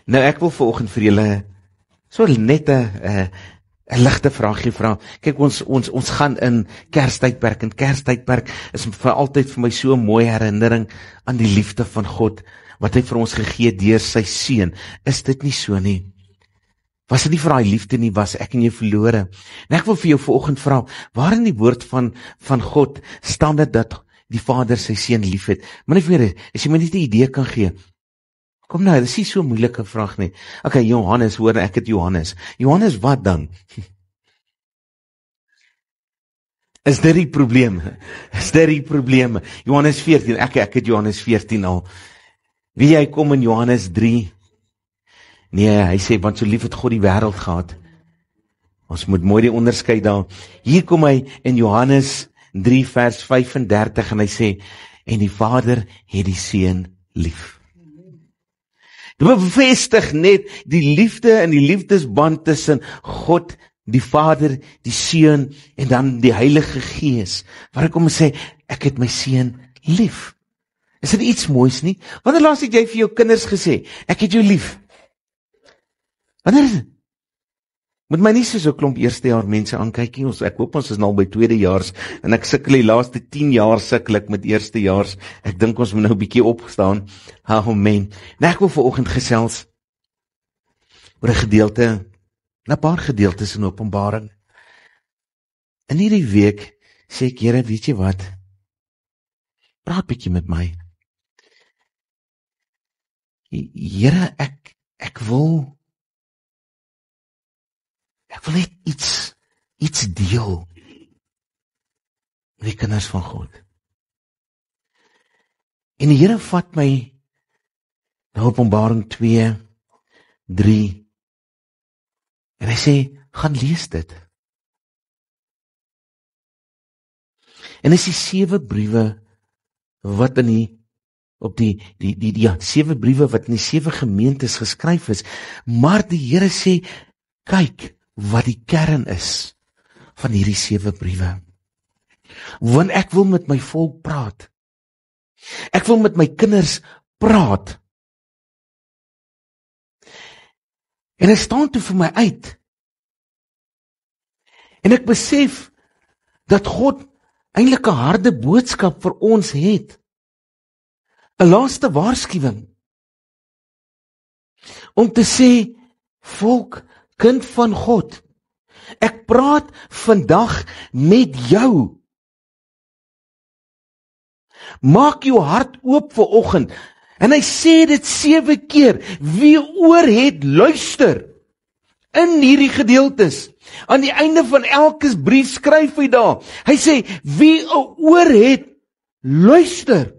Nou ek wil vanoggend vir julle so net 'n ligte vraagie vra. Kyk, ons gaan in Kerstydperk, en Kerstydperk is vir altyd vir my so 'n mooi herinnering aan die liefde van God, wat hy vir ons gegee deur sy seun. Is dit nie so nie? Was dit nie vir daai liefde nie, was ek en jy verlore. En ek wil vir jou vanoggend vra, waar in die woord van God staan dit dat die Vader sy seun liefhet? Maar net weer, as jy my net 'n idee kan gee. Kom nou, dit is nie so 'n moeilike vraag nie. Okay, Johannes, hoor, ek het Johannes. Johannes wat dan? Is dit die probleem? Is dit die probleem? Johannes 14, ek het Johannes 14 al. Wie hy kom in Johannes 3? Nee, hy sê, want so lief het God die wêreld gehad. Ons moet mooi die onderskei daar. Hier kom hy in Johannes 3 vers 35 en hy sê, en die Vader het die seun lief. Dit bevestig net die liefde en die liefdesband tussen God, die Vader, die Seun en dan die Heilige Gees. Waar ek kom en sê, ek het my seun lief. Is dit iets moois nie? Wanneer laas het jy vir jou kinders gesê, ek het jou lief? Wanneer? Moet my nie so klomp eerstejaar mense aankyk nie. Ek hoop ons is nou by tweedejaars en ek sukkel die laaste 10 jaar sukkel ek met eerstejaars. Ek dink ons moet nou 'n bietjie opstaan. Amen. Nou ek wil vanoggend gesels oor 'n gedeelte, 'n paar gedeeltes in Openbaring. In hierdie week sê ek, Here, weet jy wat? Praat bietjie met my. Here, ek wil net iets deel met die kinders van God. En die Here vat my na Openbaring 2, 3 en hy sê, gaan lees dit. En is die 7 briewe wat in die 7 briewe wat in die 7 gemeentes geskryf is, maar die Here sê, kyk wat die kern is van hierdie 7 briewe. Want ek wil met my volk praat. Ek wil met my kinders praat. En hy staan toe vir my uit. En ek besef dat God eintlik 'n harde boodskap vir ons het. 'n Laaste waarskuwing. Om te sê, volk, kind van God, ek praat vandag met jou. Maak jou hart oop vir oggend. En hy sê dit 7 keer. Wie oor het, luister. In hierdie gedeeltes. Aan die einde van elke brief skryf hy daar. Hy sê, wie 'n oor het, luister.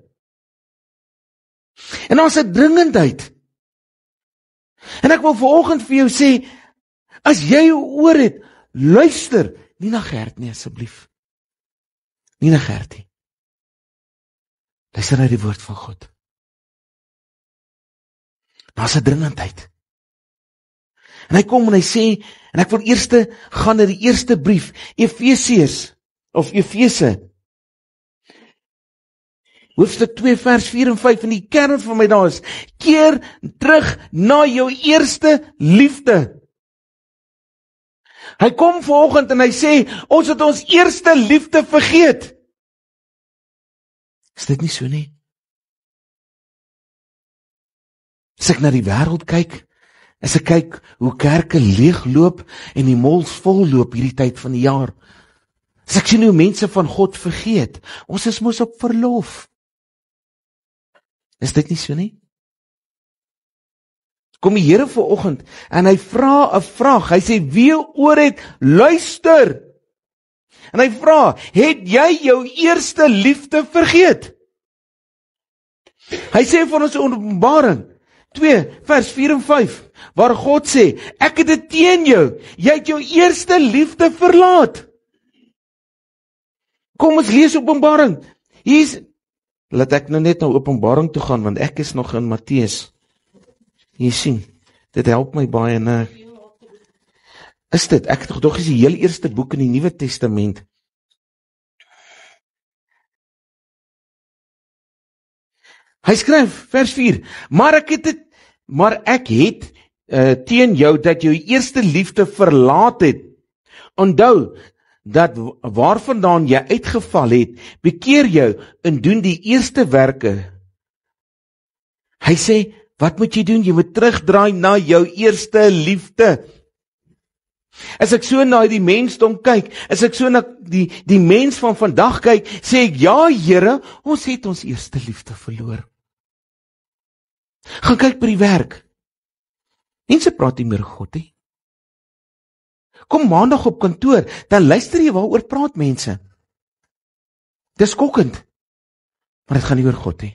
En daar's 'n dringendheid. En ek wil vanoggend vir jou sê, as jy 'n oor het, luister. Nie na Gert nie, asseblief. Nie na Gert nie. Luister na die woord van God. Daar's 'n dringendheid. En hy kom en hy sê, en ek wil eers gaan na die eerste brief, Efesiërs, of Efese. Hoofstuk 2 vers 4 en 5, en die kern van my daar is, keer terug na jou eerste liefde. Hy kom vanoggend en hy sê, ons het ons eerste liefde vergeet. Is dit nie so nie? As ek na die wêreld kyk, as ek kyk hoe kerke leegloop en die malls volloop hierdie tyd van die jaar, as ek sien hoe mense van God vergeet, ons is mos op verlof. Is dit nie so nie? Kom die Here vanoggend en hy vra 'n vraag. Hy sê, wie oor het, luister. En hy vra, het jy jou eerste liefde vergeet? Hy sê van ons Openbaring 2 vers 4 en 5, waar God sê, ek het dit teen jou. Jy het jou eerste liefde verlaat. Kom ons lees Openbaring. Laat ek nou net na Openbaring toe gaan, want ek is nog in Matteus. Jy sien, dit help my baie, né? Is dit, ek het gedog is die heel eerste boek in die Nuwe Testament. Hy skryf, vers 4, maar ek het dit maar ek het teen jou dat jou eerste liefde verlaat het. Onthou, dat waarvandaan jy uitgeval het, bekeer jou en doen die eerste werke. Hy sê, wat moet jy doen? Jy moet terugdraai na jou eerste liefde. As ek so na die mensdom kyk, as ek so na die mens van vandag kyk, sê ek, ja Here, ons het ons eerste liefde verloor. Gaan kyk by die werk. Mense praat nie meer God nie. Kom maandag op kantoor, dan luister jy waaroor praat mense. Dis skokkend, maar dit gaan nie oor God nie.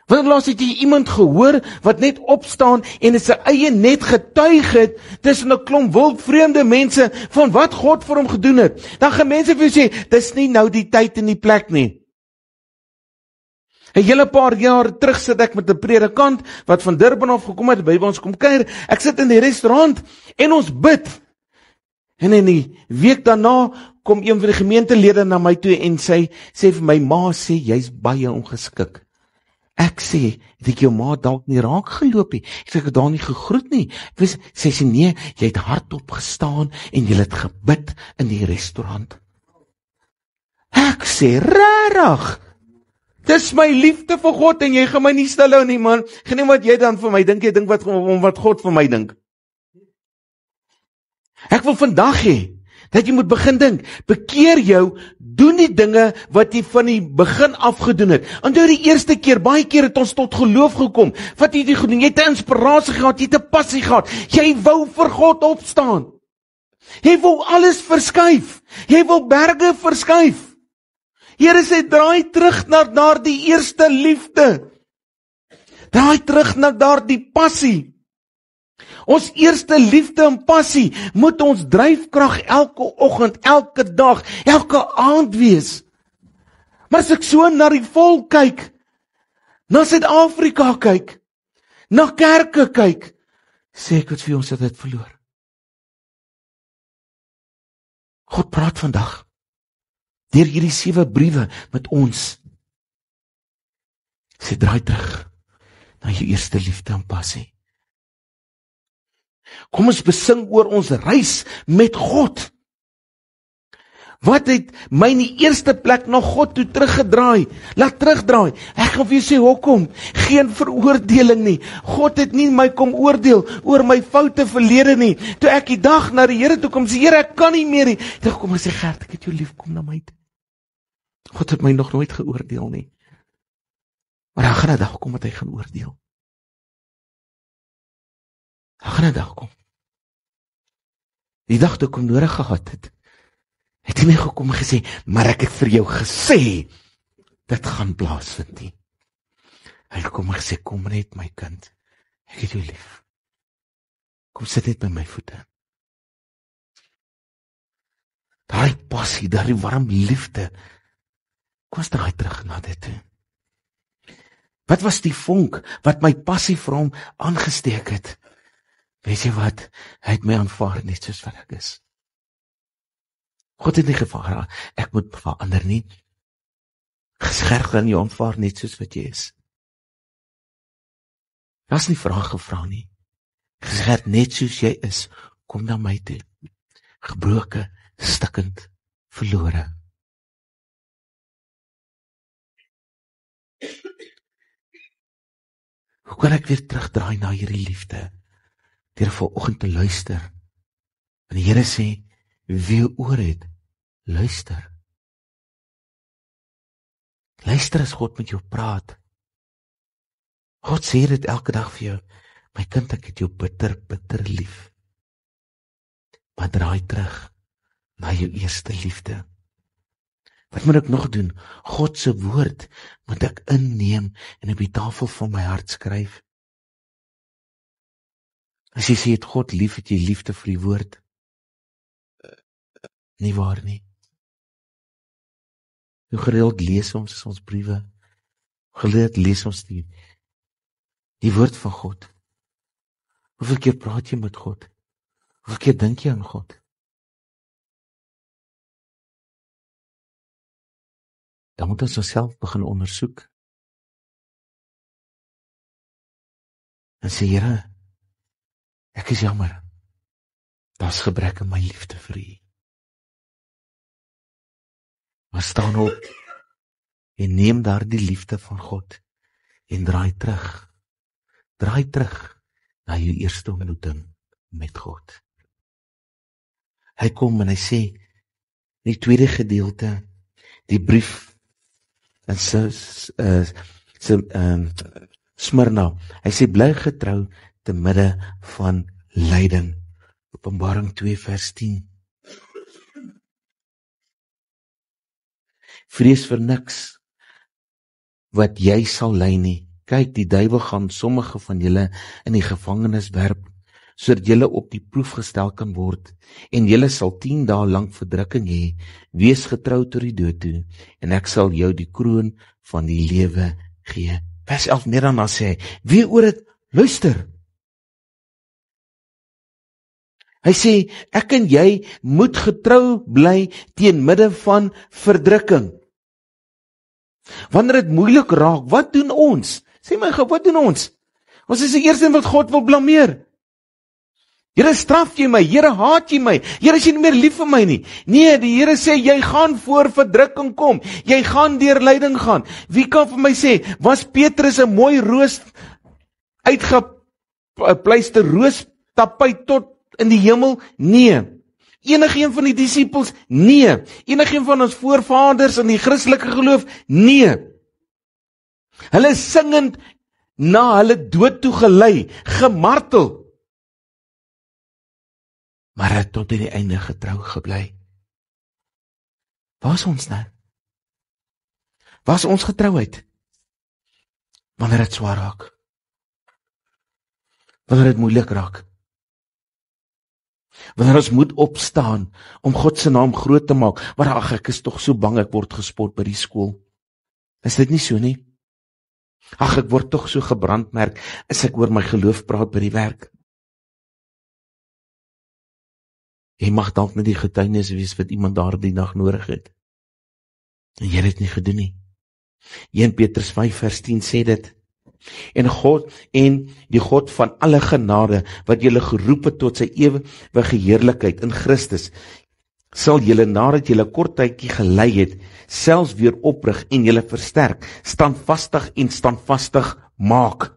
Want laas het jy iemand gehoor wat net opstaan en in sy eie net getuig het tussen 'n klomp wildvreemde mense van wat God vir hom gedoen het. Dan gaan mense vir jou sê, dis nie nou die tyd en die plek nie. 'n hele paar jaar terug sit ek met 'n predikant wat van Durban af gekom het, by ons kom kuier. Ek sit in die restaurant en ons bid. En in die week daarna kom een van die gemeentelede na my toe en sê vir my, ma sê, jy's baie ongeskik. Ek sê, het ek jou ma dalk nie raak geloop nie? Het ek daar nie gegroet nie? Sê nee, jy het hardop gestaan en jy het gebid in die restaurant. Ek sê, rarig, dis my liefde vir God en jy gaan my nie stil hou nie, man. Geen wat jy dan vir my dink, jy dink wat God vir my dink. Ek wil vandag hê dat jy moet begin dink, bekeer jou, doen die dinge wat jy van die begin af gedoen het. Onthou die eerste keer, baie keer het ons tot geloof gekom. Wat het jy gedoen? Jy het 'n inspirasie gehad, jy het 'n passie gehad. Jy wou vir God opstaan. Jy wou alles verskuif. Jy wil berge verskuif. Here sê, draai terug na daardie eerste liefde. Draai terug na daardie passie. Ons eerste liefde en passie moet ons dryfkrag elke oggend, elke dag, elke aand wees. Maar as ek so na die volk kyk, na Suid-Afrika kyk, na kerke kyk, sê ek wat vir ons het dit verloor. God praat vandag deur hierdie 7 briewe met ons. Sê, draai terug na jou eerste liefde en passie. Kom ons besing oor ons reis met God. Wat het my in die eerste plek na God toe teruggedraai? Laat terugdraai. Ek gaan vir jou sê, hoekom? Geen veroordeling nie. God het nie my kom oordeel oor my foute verlede nie. Toe ek die dag na die Here toe kom, sê, Here, ek kan nie meer nie. Toe kom en sê, Gert, ek het jou lief, kom na my toe. God het my nog nooit geoordeel nie. Maar daar gaan 'n dag kom dat hy gaan oordeel. Daar gaan 'n dag kom. Die dag toe ek hom nodig gehad het, het hy my gekom en gesê, maar ek het vir jou gesê, dit gaan plaasvind nie. Hy het kom en gesê, kom net my kind, ek het jou lief. Kom sit net by my voete. Daai passie, daai warm liefde, kom ons draai terug na dit toe. Wat was die vonk wat my passie vir hom aangesteek het? Weet jy wat? Hy het my aanvaar net soos wat ek is. God het nie gevra, ek moet verander nie. Geskerp dan jou aanvaar net soos wat jy is. Daar's nie vraag gevra nie. Geskerp net soos jy is, kom na my toe. Gebroke, stikkend, verlore. Hoe kan ek weer terugdraai na hierdie liefde? Deur vanoggend te luister. En die Here sê, wie oor het, luister. Luister as God met jou praat. God sê dit elke dag vir jou, my kind, ek het jou bitter, bitter lief. Maar draai terug na jou eerste liefde. Wat moet ek nog doen? God se woord moet ek inneem en op die tafel van my hart skryf. As jy sê, het God lief, het jy liefde vir die woord? Nie waar nie. Hoe gereeld lees ons briewe? Gereeld lees ons die woord van God. Hoeveel keer praat jy met God? Hoeveel keer dink jy aan God? Dan moet ons onsself begin ondersoek. En sê, Here, ek is jammer. Daar's gebrek in my liefde vir U. Maar staan op en neem daar die liefde van God en draai terug. Draai terug na jou eerste ontmoeting met God. Hy kom en hy sê, in die tweede gedeelte, die brief in Smyrna, hy sê, bly getrou te midde van lyding. Openbaring 2 vers 10. Vrees vir niks wat jy sal ly nie. Kyk, die duiwel gaan sommige van julle in die gevangenis werp, sodat julle op die proef gestel kan word, en julle sal 10 dae lank verdrukking hê. Wees getrou tot die dood toe, en ek sal jou die kroon van die lewe gee. Vers 11 net daarna sê hy, wie oor het luister. Hy sê, ek en jy moet getrou bly teen midde van verdrukking. Wanneer dit moeilik raak, wat doen ons? Sê my gou, wat doen ons? Ons is die eerste wat God wil blameer. Here, straf jy my? Here, haat jy my? Here, is jy nie meer lief vir my nie? Nee, die Here sê, jy gaan voor verdrukking kom. Jy gaan deur lyding gaan. Wie kan vir my sê, was Petrus 'n mooi roos uitgepleister roostapuit tot in die hemel? Nee. Enigeen van die disippels? Nee. Enigeen van ons voorvaders in die Christelike geloof? Nee. Hulle is singend na hulle dood toe gelei, gemartel. Maar hy het tot die einde getrou gebly. Waar is ons nou? Waar is ons getrouheid? Wanneer dit swaar raak. Wanneer dit moeilik raak. Wanneer ons moet opstaan om God se naam groot te maak, maar ag, ek is tog so bang ek word gespot by die skool. Is dit nie so nie? Ag, ek word tog so gebrandmerk as ek oor my geloof praat by die werk. Jy mag dalk net die getuienis wees wat iemand daardie dag nodig het. En jy het dit nie gedoen nie. 1 Petrus 5 vers 10 sê dit. En die God van alle genade, wat julle geroep het tot sy ewige heerlikheid in Christus, sal julle nadat julle kort tydjie gelei het, selfs weer oprig en julle versterk, standvastig maak.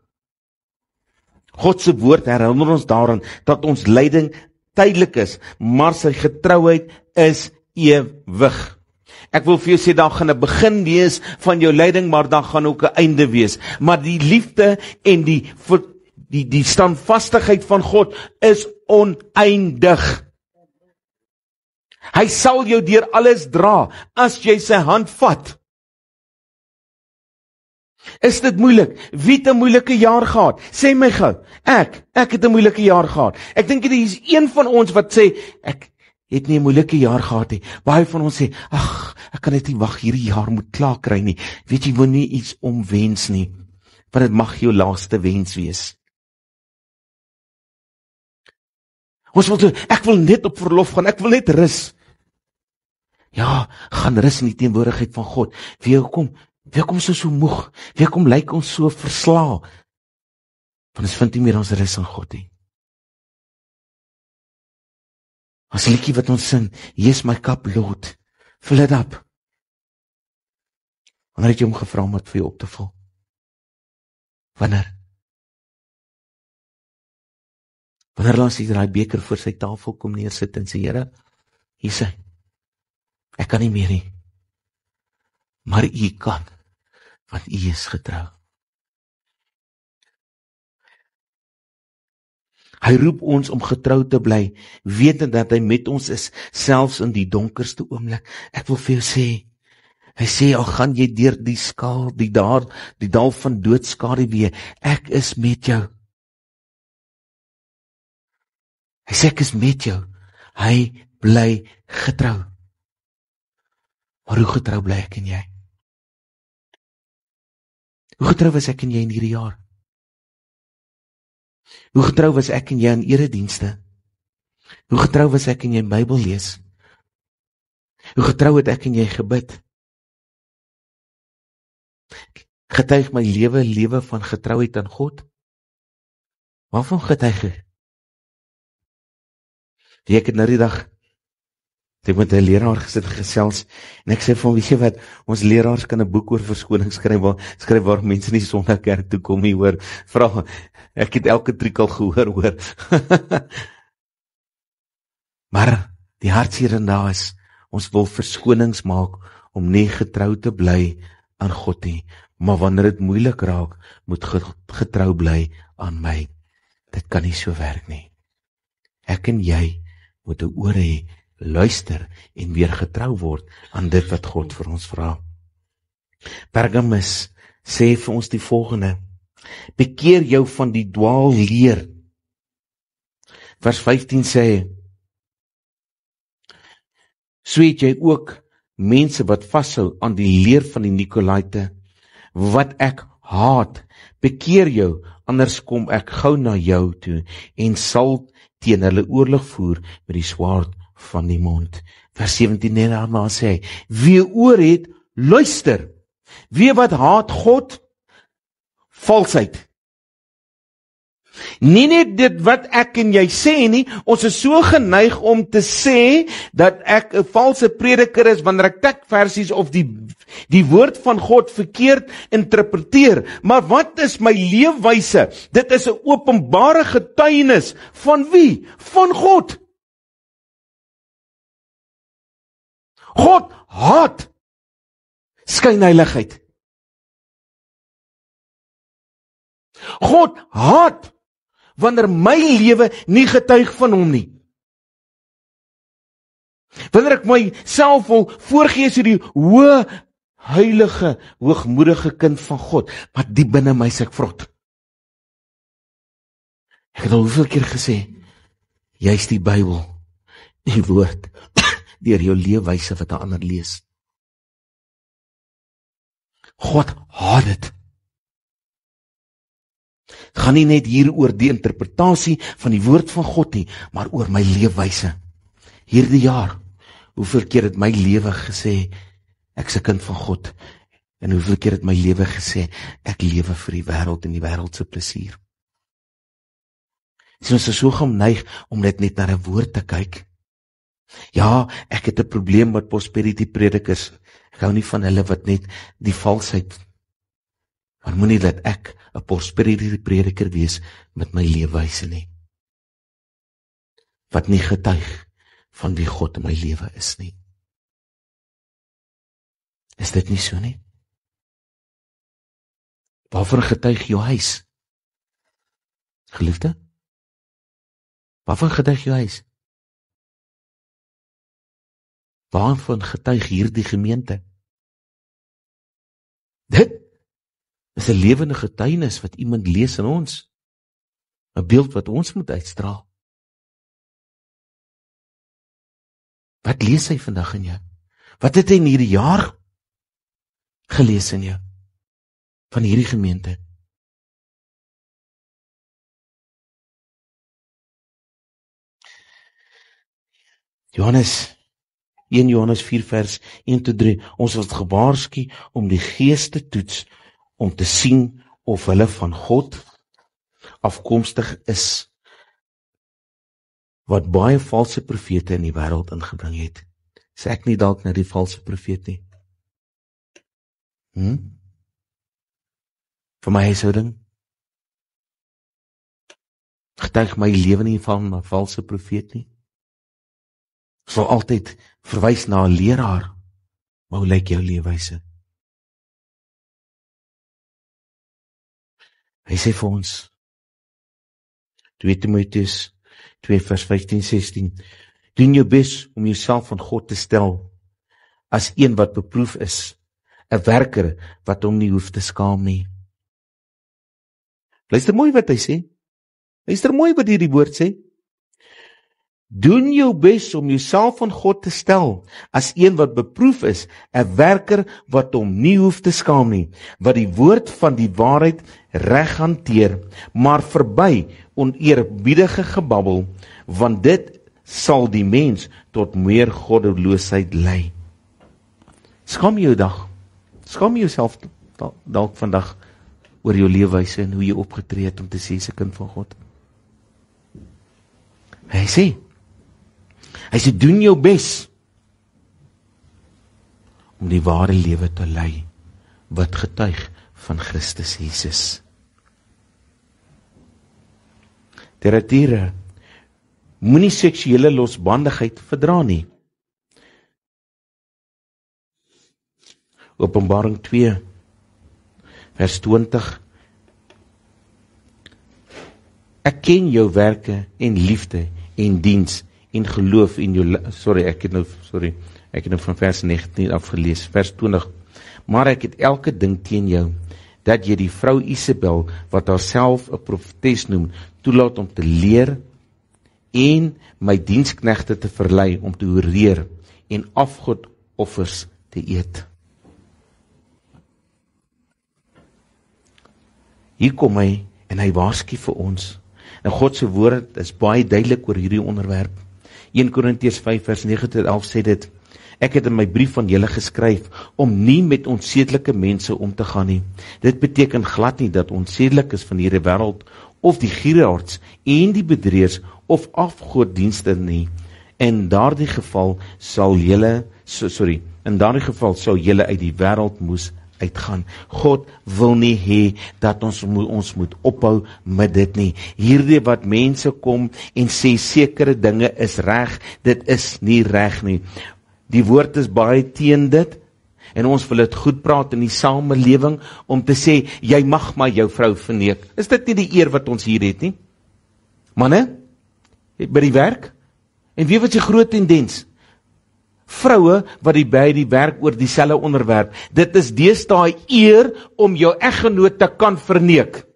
God se woord herinner ons daaraan dat ons lyding tydelik is, maar sy getrouheid is ewig. Ek wil vir jou sê, daar gaan 'n begin wees van jou lyding, maar daar gaan ook 'n einde wees. Maar die liefde en die standvastigheid van God is oneindig. Hy sal jou deur alles dra, as jy sy hand vat. Is dit moeilik? Wie het 'n moeilike jaar gehad? Sê my gou. Ek het 'n moeilike jaar gehad. Ek dink dit is een van ons wat sê, ek het nie 'n moeilike jaar gehad nie. Baie van ons sê, ag, ek kan net nie wag, hierdie jaar moet klaar kry nie. Weet jy, wil nie iets omwens nie, want dit mag jou laaste wens wees. Ons wil sê, ek wil net op verlof gaan, ek wil net rus. Ja, gaan rus in die teenwoordigheid van God. Wie kom so moeg? Wie kom lyk ons so verslaa? Want ons vind nie meer ons rus in God nie. As liedjie wat ons sing, Yes my cup Lord, fill it up. Wanneer het jy hom gevra om dit vir jou op te vul? Wanneer laat hy daai beker voor sy tafel kom neersit en sê, Here, hier is hy. Ek kan nie meer nie. Maar U kan, want U is getrou. Hy roep ons om getrou te bly, wetend dat hy met ons is, selfs in die donkerste oomblik. Ek wil vir jou sê, hy sê, al gaan jy deur die dal van doodskaduwee, ek is met jou. Hy sê, ek is met jou. Hy bly getrou. Maar hoe getrou bly ek en jy? Hoe getrou was ek en jy in hierdie jaar? Hoe getrou was ek en jy in eredienste? Hoe getrou was ek en jy Bybel lees? Hoe getrou het ek en jy gebid? Getuig my lewe van getrouheid aan God? Waarvan getuig jy? Ek het nou die dag, ek met 'n leraar gesit gesels, en ek sê van, weet jy wat, ons leraars kan 'n boek oor verskoning skryf waar mense nie sonder kerk toe kom nie, hoor, vra, ek het elke triek al gehoor, hoor. Maar die hartseer en daar is, ons wil verskonings maak om nie getrou te bly aan God nie, maar wanneer dit moeilik raak, moet getrou bly aan my. Dit kan nie so werk nie. Ek en jy moet 'n oor hê, luister en weer getrou word aan dit wat God vir ons vra. Pergamus sê vir ons die volgende: bekeer jou van die dwaalleer. Vers 15 sê: so het jy ook mense wat vashou aan die leer van die Nikolaite, wat ek haat. Bekeer jou, anders kom ek gou na jou toe en sal teen hulle oorlog voer met die swaard van die mond. Vers 17 en daarna sê hy: wie oor het, luister. Wie wat haat God, valsheid. Nie net dit wat ek en jy sê nie, ons is so geneig om te sê dat ek 'n valse prediker is wanneer ek tekversies of die woord van God verkeerd interpreteer. Maar wat is my leefwyse? Dit is 'n openbare getuienis van wie? Van God. God haat skynheiligheid. God haat wanneer my lewe nie getuig van hom nie. Wanneer ek myself wil voorgee as die hoë, heilige, hoogmoedige kind van God, maar diep binne my sê ek vrot. Ek het al hoeveel keer gesê, jy's die Bybel, die woord, deur jou leefwyse wat 'n ander lees. God haat dit. Het gaan nie net hier oor die interpretasie van die woord van God nie, maar oor my leefwyse. Hierdie jaar, hoeveel keer het my lewe gesê, ek is 'n kind van God, en hoeveel keer het my lewe gesê, ek lewe vir die wêreld en die wêreld se plesier. So ons is so geneig om net na 'n woord te kyk. Ja, ek het 'n probleem met prosperity predikers. Ek hou nie van hulle wat net die valsheid. Maar moenie dat ek 'n prosperity prediker wees met my leefwyse nie. Wat nie getuig van wie God in my lewe is nie. Is dit nie so nie? Waarvan getuig jou huis? Geliefde? Waarvan getuig jou huis? Waarvan getuig hierdie gemeente? Dit is 'n lewende getuienis wat iemand lees in ons. 'n Beeld wat ons moet uitstraal. Wat lees hy vandag in jou? Wat het hy in hierdie jaar gelees in jou? Van hierdie gemeente? Johannes 1 Johannes 4 vers 1-3, ons word gewaarsku om die gees te toets, om te sien of hulle van God afkomstig is, wat baie valse profete in die wêreld ingebring het. Sê ek nie dalk na die valse profeet nie? Vir my huishouding? Getuig my lewe nie van 'n valse profeet nie? Ek sal altyd verwys na 'n leraar, maar hoe lyk jou leefwyse? Hy sê vir ons, 2 Timoteus 2 vers 15-16, doen jou bes om jouself van God te stel, as een wat beproef is, 'n werker wat hom nie hoef te skaam nie. Luister mooi wat hy sê. Luister mooi wat hierdie woord sê. Doen jou bes om jouself van God te stel, as een wat beproef is, 'n werker wat hom nie hoef te skaam nie, wat die woord van die waarheid reg hanteer, maar verby oneerbiedige gebabbel, want dit sal die mens tot meer goddeloosheid lei. Skaam jou dag. Skaam jouself dalk vandag oor jou leefwyse en hoe jy opgetree het om te sê 'n kind van God. Hy sê, doen jou bes om die ware lewe te lei, wat getuig van Christus Jesus. Teratiere, moenie seksuele losbandigheid verdra nie. Openbaring 2, vers 20. Ek ken jou werke en liefde en diens en geloof in jou, ek het nou van vers 19 afgelees, vers 20. Maar ek het elke ding teen jou, dat jy die vrou Isabel, wat haarself 'n profetes noem, toelaat om te leer en my diensknegte te verlei om te hoereer en afgodoffers te eet. Hier kom hy en hy waarsku vir ons. En God se woord is baie duidelik oor hierdie onderwerp. 1 Korintiërs 5 vers 9-11 sê dit: Ek het in my brief van julle geskryf om nie met onsedelike mense om te gaan nie. Dit beteken glad nie dat onsedelik is van hierdie wêreld of die gierigaards en die bedrieërs of afgoddienste nie. In daardie geval sal julle uit die wêreld moes uitgaan. God wil nie hê dat ons moet ophou met dit nie. Hierdie wat mense kom en sê sekere dinge is reg, dit is nie reg nie. Die woord is baie teen dit, en ons wil dit goed praat in die samelewing, om te sê, jy mag maar jou vrou verneek. Is dit nie die eer wat ons hier het nie? Manne, by die werk, en wie wat die groot tendens? Vroue wat by die werk oor dieselfde onderwerp, dit is deesdae eer om jou eggenoot te kan verneek.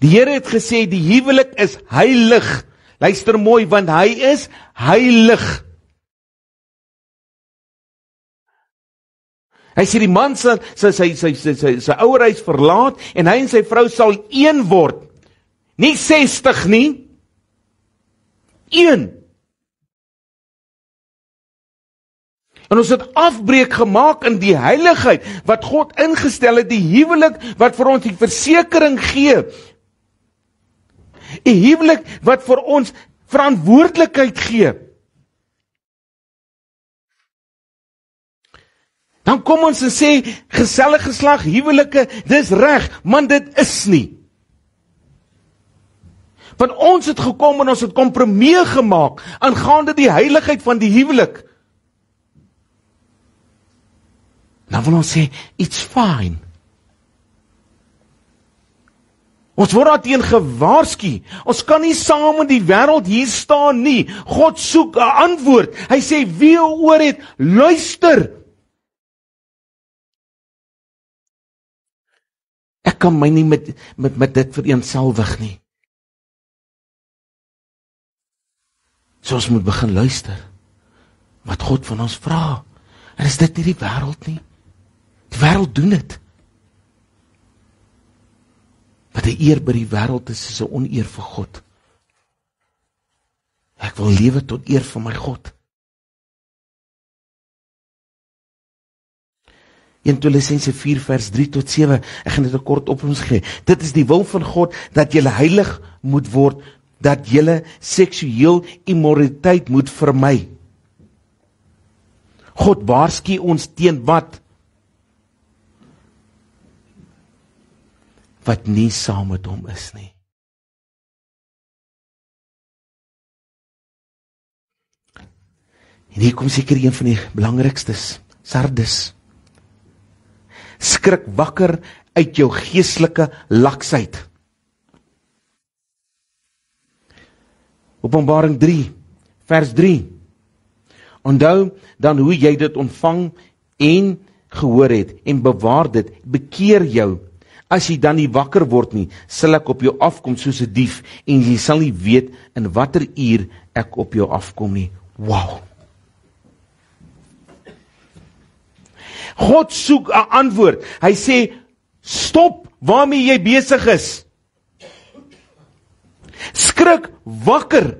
Die Here het gesê, die huwelik is heilig. Luister mooi, want hy is heilig. Hy sê die man sal sy ouerhuis verlaat en hy en sy vrou sal een word. Nie 60 nie. Een. En ons het afbreek gemaak in die heiligheid wat God ingestel het, die huwelik wat vir ons die versekering gee. Die huwelik wat vir ons verantwoordelikheid gee. Dan kom ons en sê, gesellige geslag, huwelike, dis reg, man dit is nie. Want ons het gekom en ons het kompromie gemaak aangaande die heiligheid van die huwelik. Dan wil ons sê, it's fine. Ons word daarteen gewaarsku. Ons kan nie saam in die wêreld hier staan nie. God soek 'n antwoord. Hy sê, wie oor het, luister. Ek kan my nie met dit vereenselwig nie. So ons moet begin luister wat God van ons vra. En is dit nie die wêreld nie? Die wêreld doen dit. Wat 'n eer by die wêreld is 'n oneer vir God. Ek wil lewe tot eer van my God. 1 Kolossense 4 vers 3-7, ek gaan dit 'n kort opsomming gee. Dit is die wil van God, dat julle heilig moet word, dat julle seksueel immoraliteit moet vermy. God waarsku ons teen wat? Wat nie saam met hom is nie. En hier kom seker een van die belangrikstes, Sardes. Skrik wakker uit jou geestelike laksheid. Openbaring 3, vers 3. Onthou dan hoe jy dit ontvang en gehoor het, en bewaar dit, bekeer jou. As jy dan nie wakker word nie, sal ek op jou afkom soos 'n dief, en jy sal nie weet in watter uur ek op jou afkom nie. Wow! God soek 'n antwoord. Hy sê, stop waarmee jy besig is. Skrik wakker.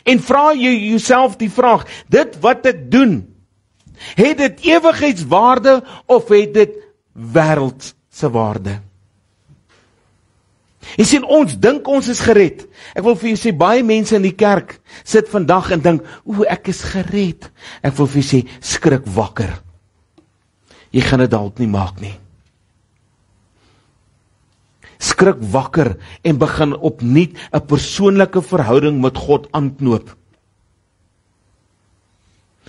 En vra jy jouself die vraag, dit wat ek doen, het dit ewigheidswaarde of het dit wêreldse waarde? Jy sien, ons dink ons is gered. Ek wil vir jou sê, baie mense in die kerk sit vandag en dink, ek is gered. Ek wil vir jou sê, skrik wakker. Jy gaan dit dalk nie maak nie. Skrik wakker en begin opnuut 'n persoonlike verhouding met God aanknoop.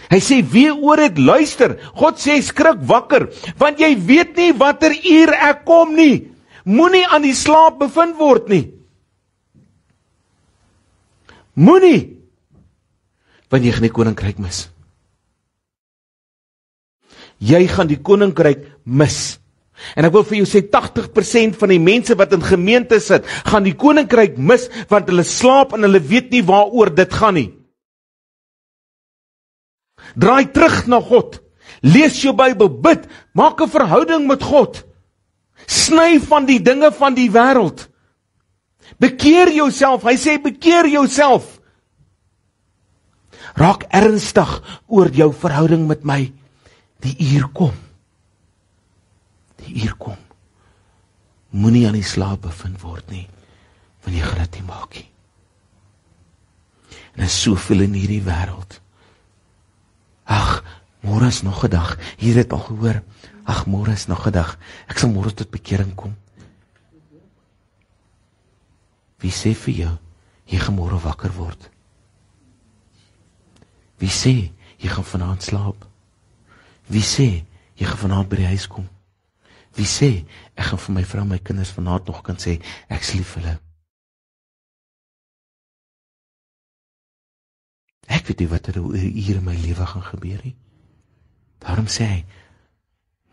Hy sê, wie oor het luister? God sê, skrik wakker, want jy weet nie watter uur ek kom nie. Moenie aan die slaap bevind word nie. Moenie, want jy gaan die koninkryk mis. Jy gaan die koninkryk mis. En ek wil vir jou sê, 80% van die mense wat in gemeente sit, gaan die koninkryk mis, want hulle slaap en hulle weet nie waaroor dit gaan nie. Draai terug na God. Lees jou Bybel, bid, maak 'n verhouding met God. Sny van die dinge van die wêreld. Bekeer jouself, hy sê bekeer jouself. Raak ernstig oor jou verhouding met my. Die uur kom. Die uur kom. Moenie aan die slaap bevind word nie, want jy gaan dit nie maak nie. En is soveel in hierdie wêreld. Ag, môre is nog 'n dag. Hier het al gehoor. Ag, môre is nog 'n dag. Ek sal môre tot bekering kom. Wie sê vir jou, jy gaan môre wakker word? Wie sê, jy gaan vanaand slaap? Wie sê, jy gaan vanaand by die huis kom? Wie sê, ek gaan vir my vrou en my kinders vanaand nog kan sê, ek is lief vir hulle? Ek weet nie wat hier in my lewe gaan gebeur nie. Daarom sê hy,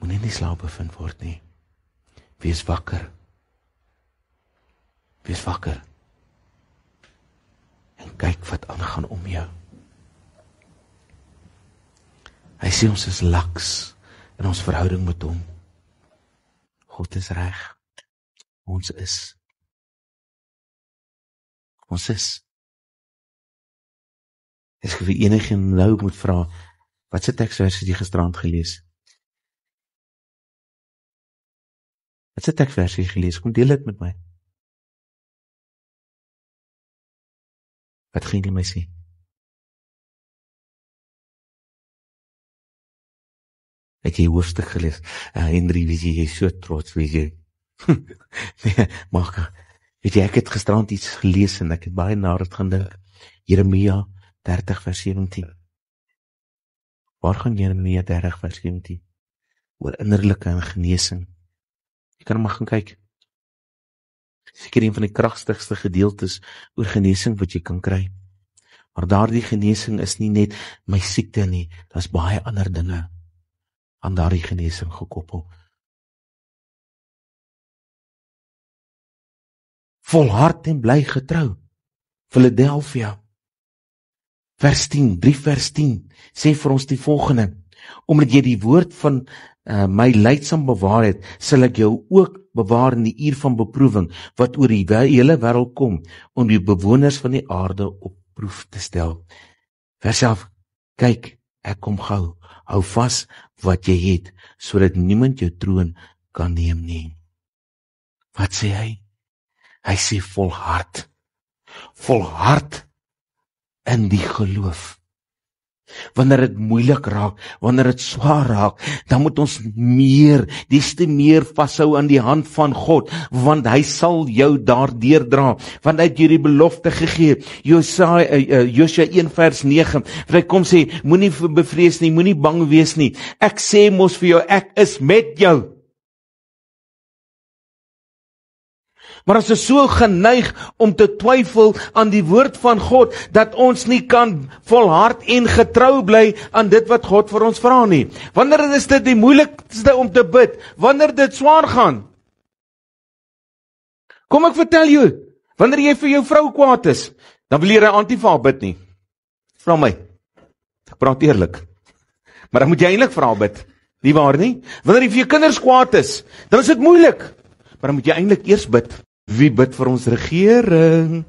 moenie in die slaap bevind word nie. Wees wakker. Wees wakker. En kyk wat aangaan om jou. Hy sê ons is laks in ons verhouding met hom. God is reg. Ons is. Ons is. As jy vir enige nou moet vra, wat se teksvers het jy gisterand gelees? Wat se teksvers het jy gelees? Kom deel dit met my. Wat gaan jy my sê? Het jy hoofstuk gelees? Henry, weet jy is so trots, weet jy. Nee, maar, weet jy, ek het gisterand iets gelees en ek het baie na dit gaan dink. Jeremia 30 vers 17. Waar gaan Jeremia 30 vers 17? Oor innerlike en genesing. Jy kan maar gaan kyk. Seker een van die kragtigste gedeeltes oor genesing wat jy kan kry. Maar daardie genesing is nie net my siekte nie, daar's baie ander dinge aan daardie genesing gekoppel. Volhard en bly getrou. Philadelphia. Vers 10, 3 vers 10, sê vir ons die volgende, omdat jy die woord van my lydsaam bewaar het, sal ek jou ook bewaar in die uur van beproewing, wat oor die hele wêreld kom, om die bewoners van die aarde op proef te stel. Vers 11, kyk, ek kom gou, hou vas wat jy het, sodat niemand jou troon kan neem nie. Wat sê hy? Hy sê volhard. Volhard in die geloof. Wanneer dit moeilik raak, wanneer dit swaar raak, dan moet ons des te meer vashou aan die hand van God, want hy sal jou daardeur dra, want hy het jou die belofte gegee. Josua 1 vers 9, waar hy kom sê, moenie bevrees nie, moenie bang wees nie. Ek sê mos vir jou, ek is met jou. Maar as ons so geneig om te twyfel aan die woord van God, dat ons nie kan volhard en getrou bly aan dit wat God vir ons vra nie. Wanneer is dit die moeilikste om te bid? Wanneer dit swaar gaan? Kom ek vertel jou, wanneer jy vir jou vrou kwaad is, dan wil jy antifa bid nie. Vra my. Ek praat eerlik. Maar dan moet jy eintlik vra bid. Nie waar nie? Wanneer jy vir jou kinders kwaad is, dan is dit moeilik. Maar dan moet jy eintlik eers bid. Wie bid vir ons regering?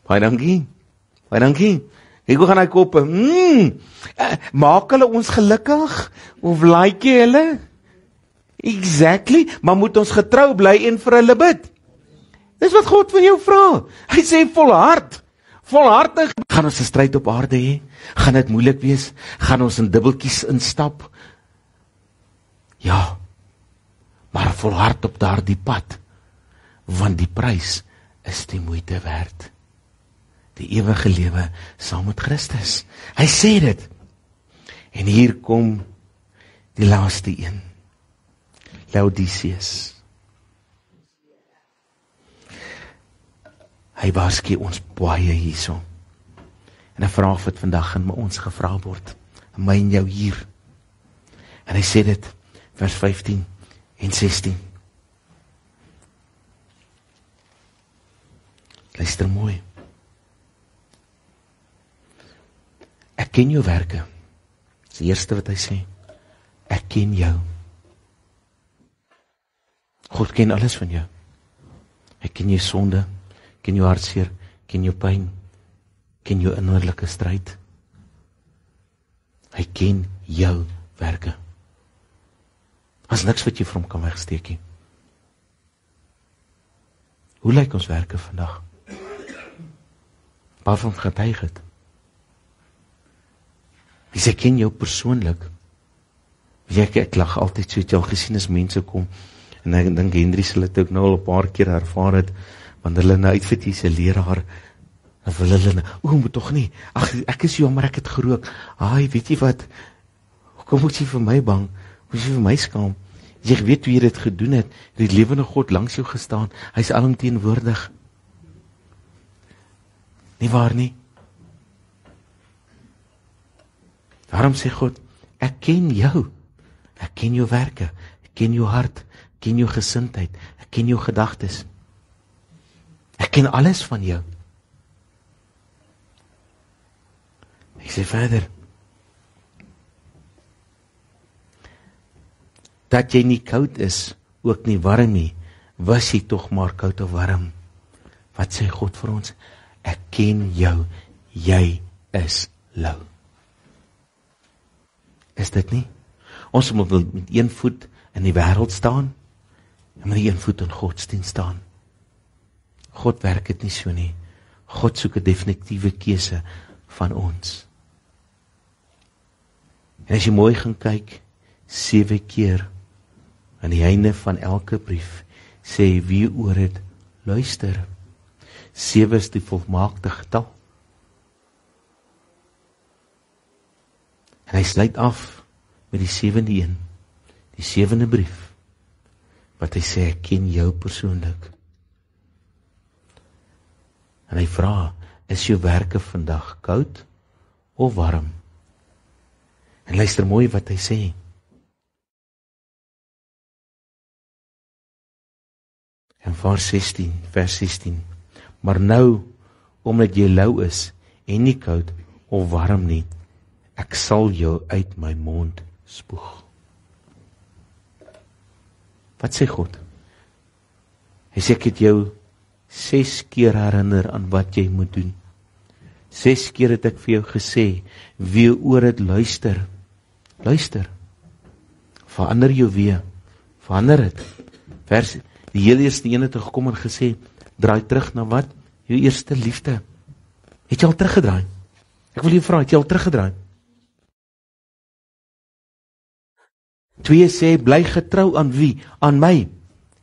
Baie dankie. Baie dankie. Ek gaan hy koppe. Maak hulle ons gelukkig? Of like jy hulle? Exactly. Maar moet ons getrou bly en vir hulle bid? Dis wat God van jou vra. Hy sê volhartig. Gaan ons 'n stryd op aarde hê? Gaan dit moeilik wees? Gaan ons in dubbeltjies instap? Ja, maar volhard op daardie pad, want die prys is die moeite werd. Die ewige lewe saam met Christus. Hy sê dit. En hier kom die laaste een. Laodiceus. Hy waarsku ons baie hierso. En 'n vraag wat vandag gaan met ons gevra word. My en jou hier. En hy sê dit, vers 15 en 16. Luister mooi. Ek ken jou werke. Dis die eerste wat hy sê. Ek ken jou. God ken alles van jou. Hy ken jou sonde, ken jou hartseer, ken jou pyn, ken jou innerlike stryd. Hy ken jou werke. As niks wat jy vir hom kan wegsteek nie. Hoe lyk ons werke vandag? Waarvan getuig het? Wie sê ken jou persoonlik? Ek lag altyd so, het jy al gesien as mense kom, en ek dink Henry sal dit ook nou al 'n paar keer ervaar het, want hulle nou uitvind hier's 'n leraar, en wil hulle, moet tog nie, ag, ek is jammer, ek het gerook, weet jy wat, hoekom moet jy vir my bang, moet jy vir my skaam, jy weet hoe jy dit gedoen het, die lewende God langs jou gestaan, hy is alomteenwoordig, nie waar nie? Daarom sê God, ek ken jou, ek ken jou werke, ek ken jou hart, ek ken jou gesindheid, ek ken jou gedagtes, ek ken alles van jou. Ek sê verder, dat jy nie koud is, ook nie warm nie, was jy tog maar koud of warm. Wat sê God vir ons? Ek ken jou, jy is lou. Is dit nie? Ons moet met een voet in die wêreld staan, en met een voet in godsdienst staan. God werk het nie so nie. God soek 'n definitiewe keuse van ons. En as jy mooi gaan kyk, 7 keer, aan die einde van elke brief, sê wie oor het luister. 7 is die volmaakte getal. En hy sluit af met die 7de een, die 7de brief, wat hy sê, ek ken jou persoonlik. En hy vra, is jou werke vandag koud of warm? En luister mooi wat hy sê. En vers 16, maar nou, omdat jy lou is, en nie koud of warm nie, ek sal jou uit my mond spoeg. Wat sê God? Hy sê, ek het jou 6 keer herinner aan wat jy moet doen. 6 keer het ek vir jou gesê, wie oor het luister, verander jou weer, verander het. Die heel eerste een het gekom en gesê, draai terug na wat? Jou eerste liefde. Het jy al teruggedraai? Ek wil jou vra, het jy al teruggedraai? 2 sê, bly getrou aan wie? Aan my.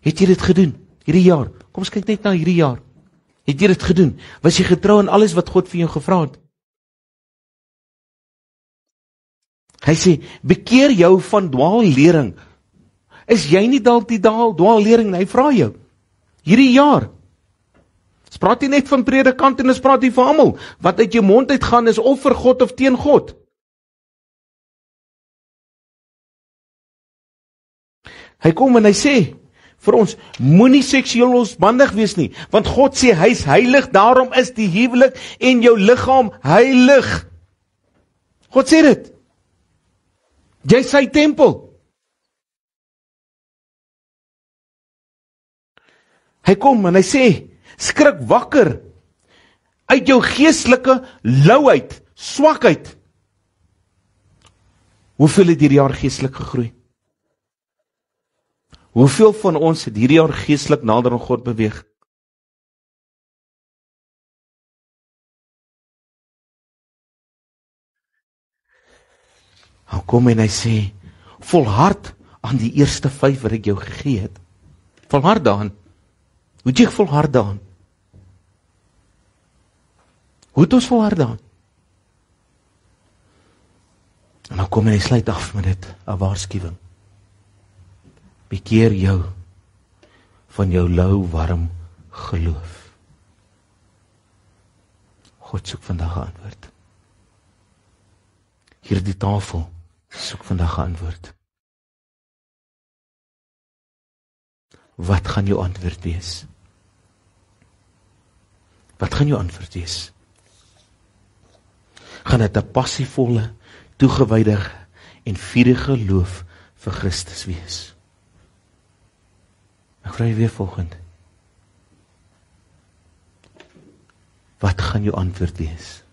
Het jy dit gedoen? Hierdie jaar. Kom ons kyk net na hierdie jaar. Het jy dit gedoen? Was jy getrou aan alles wat God vir jou gevra het? Hy sê, bekeer jou van dwaallering. Is jy nie dalk die dwaallering? Hy vra jou. Hierdie jaar. Ons praat nie net van predikant en ons praat nie van almal. Wat uit jou mond uitgaan is of vir God of teen God. Hy kom en hy sê vir ons, moenie seksueel losbandig wees nie, want God sê hy is heilig, daarom is die huwelik en jou liggaam heilig. God sê dit. Jy is sy tempel. Hy kom en hy sê, skrik wakker uit jou geestelike lauheid, swakheid. Hoeveel het hierdie jaar geestelik gegroei? Hoeveel van ons het hierdie jaar geestelik nader aan God beweeg? Dan kom en hy sê, volhard aan die eerste 5 wat ek jou gegee het. Volhard daaraan. Hoe het jy volhard daaraan? Hoe het ons volhard daaraan? En dan kom en hy sluit af met dit, 'n waarskuwing. Bekeer jou van jou lou warm geloof. God soek vandag 'n antwoord. Hierdie tafel soek vandag 'n antwoord. Wat gaan jou antwoord wees? Wat gaan jou antwoord wees? Gaan dit 'n passievolle, toegewyde en vurige geloof vir Christus wees? Ek vra jy weer volgende. Wat gaan jou antwoord wees?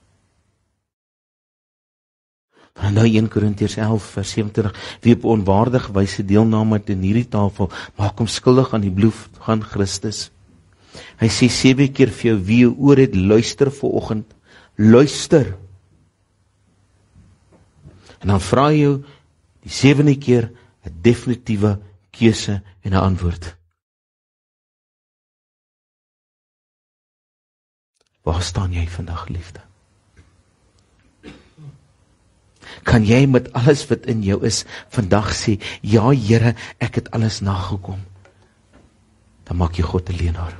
Dan nou 1 Korintiërs 11 vers 27, wie op onwaardige wyse deelname het in hierdie tafel, maak hom skuldig aan die bloed van Christus. Hy sê 7 keer vir jou, wie jou oor het, luister vanoggend, luister. En dan vra jy jou die 7de keer 'n definitiewe keuse en 'n antwoord. Waar staan jy vandag, liefde? Kan jy met alles wat in jou is vandag sê, ja Here, ek het alles nagekom? Dan maak jy God 'n leienaar.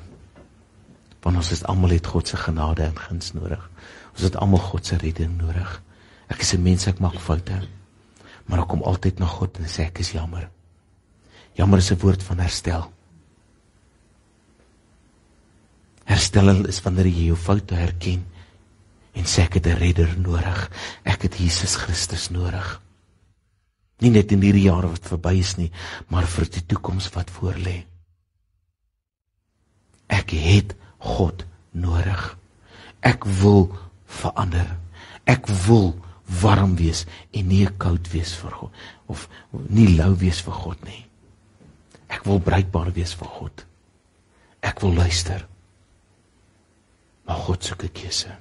Want ons is almal het God se genade en guns nodig. Ons het almal God se redding nodig. Ek is 'n mens, ek maak foute. Maar ek kom altyd na God en sê ek is jammer. Jammer is 'n woord van herstel. Herstel is wanneer jy jou foute herken en sê ek het 'n redder nodig. Ek het Jesus Christus nodig. Nie net in hierdie jare wat verby is nie, maar vir die toekoms wat voor lê. Ek het God nodig. Ek wil verander. Ek wil warm wees en nie koud wees vir God, of nie lou wees vir God nie. Ek wil bruikbaar wees vir God. Ek wil luister. Maar God soek 'n keuse.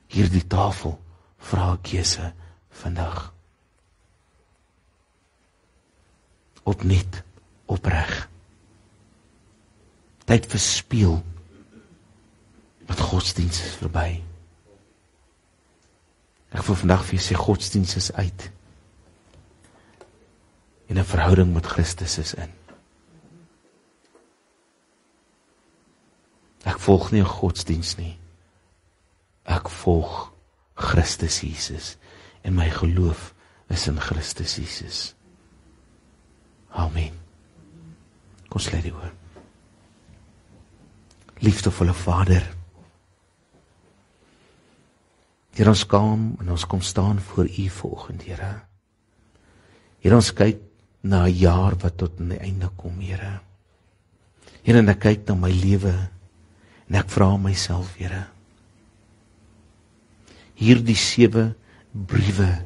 Hierdie tafel vra 'n keuse vandag. Opnuut, opreg. Tyd verspeel met godsdienst is verby. Ek wil vandag vir jou sê, godsdienst is uit. En 'n verhouding met Christus is in. Ek volg nie 'n godsdienst nie. Ek volg Christus Jesus. En my geloof is in Christus Jesus. Amen. Kom sluit die oor. Liefdevolle Vader, Here, ons kom en ons kom staan voor U vanoggend, Here. Here, ons kyk na 'n jaar wat tot 'n einde kom, Here. Here, en ek kyk na my lewe en ek vra myself, Here, hierdie 7 briewe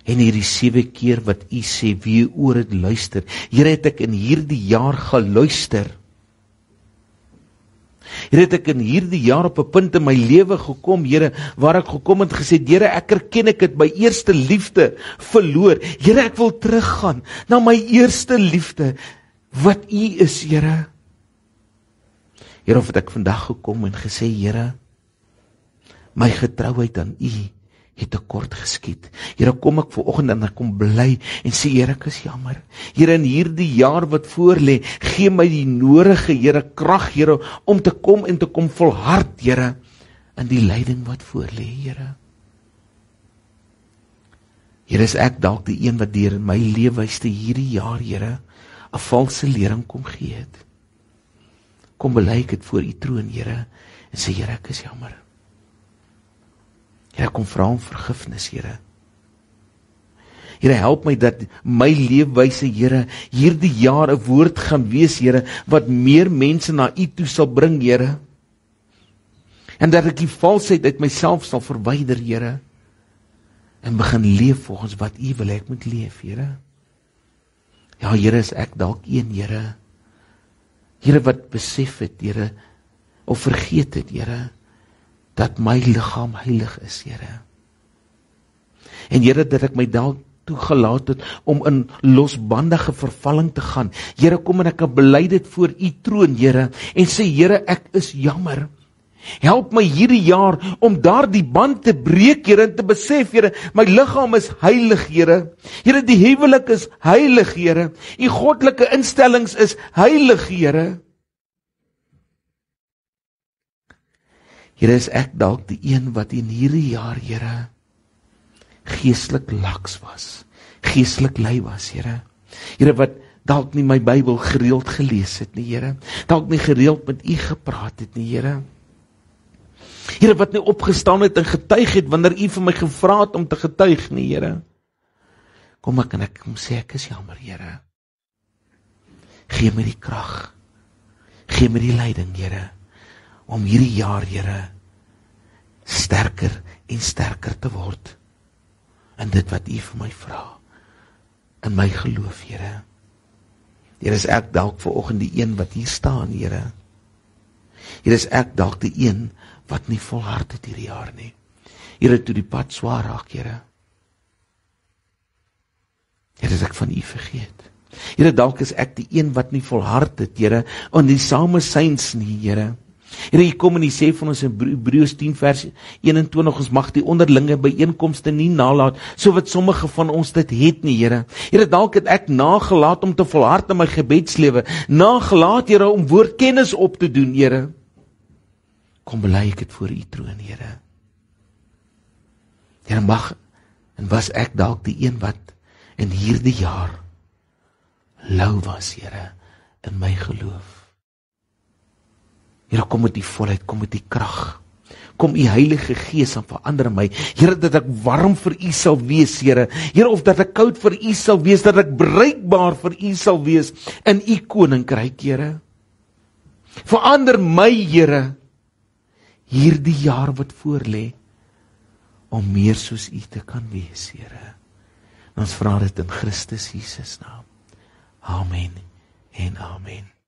en hierdie 7 keer wat U sê, wie oor het luister. Here, het ek in hierdie jaar geluister. Here, het ek in hierdie jaar op 'n punt in my lewe gekom, Here, waar ek gekom het gesê, Here, ek erken ek het my eerste liefde verloor. Here, ek wil teruggaan na my eerste liefde, wat U is, Here. Here, of het ek vandag gekom en gesê, Here, my getrouheid aan U het tekort geskiet. Here, kom ek vanoggend en ek kom bly en sê, Here, ek is jammer. Here, in hierdie jaar wat voor lê, gee my die nodige, Here, krag, Here, om te kom en te kom volhard, Here, in die lyding wat voor lê, Here. Here, is ek dalk die een wat deur in my leefwyse hierdie jaar, Here, 'n valse lering kom gee het. Kom bely ek dit voor U troon, Here, en sê, Here, ek is jammer. Here, kom vra om vergifnis, Here. Here, help my dat my leefwyse, Here, hierdie jaar 'n woord gaan wees, Here, wat meer mense na U toe sal bring, Here. En dat ek die valsheid uit myself sal verwyder, Here, en begin leef volgens wat U wil ek moet leef, Here. Ja, Here, is ek dalk een, Here. Here, wat besef het, Here, of vergeet het, Here, dat my liggaam heilig is, Here. En Here, dat ek my dalk toegelaat het om in losbandige vervalling te gaan. Here, kom en ek bely dit voor U troon, Here, en sê, Here, ek is jammer. Help my hierdie jaar om daardie band te breek, Here, en te besef, Here, my liggaam is heilig, Here. Here, die huwelik is heilig, Here. U goddelike instellings is heilig, Here. Here, is ek dalk die een wat in hierdie jaar, Here, geestelik laks was, geestelik lui was, Here. Here, wat dalk nie my Bybel gereeld gelees het nie, Here. Dalk nie gereeld met U gepraat het nie, Here. Here, wat nie opgestaan het en getuig het, wanneer U vir my gevra het om te getuig nie, Here. Kom ek en ek kom sê, ek is jammer, Here. Gee my die krag, gee my die leiding, Here, om hierdie jaar, Here, sterker en sterker te word, in dit wat U vir my vra, in my geloof, Here. Here, is ek dalk vanoggend die een wat hier staan, Here. Here, is ek dalk die een wat nie volhard het hierdie jaar nie. Here, toe die pad swaar raak, Here. Here, is ek van U vergeet. Here, dalk is ek die een wat nie volhard het, Here, en die samesyns nie, Here. Here, U kom en U sê van ons in Hebreërs 10 vers 21, ons mag die onderlinge byeenkomste nie nalat, so wat sommige van ons dit het nie, Here. Here, dalk het ek nagelaat om te volhard in my gebedslewe, nagelaat, Here, om woordkennis op te doen, Here. Kom bely ek dit voor U troon, Here. Here, mag, en was ek dalk die een wat in hierdie jaar lou was, Here, in my geloof. Here, kom met die volheid, kom met die krag. Kom U Heilige Gees en verander my. Here, dat ek warm vir U sal wees, Here. Here, of dat ek koud vir U sal wees, dat ek bruikbaar vir U sal wees in U koninkryk, Here. Verander my, Here, hierdie jaar wat voorlê, om meer soos U te kan wees, Here. En ons vra dit in Christus Jesus naam. Amen en amen.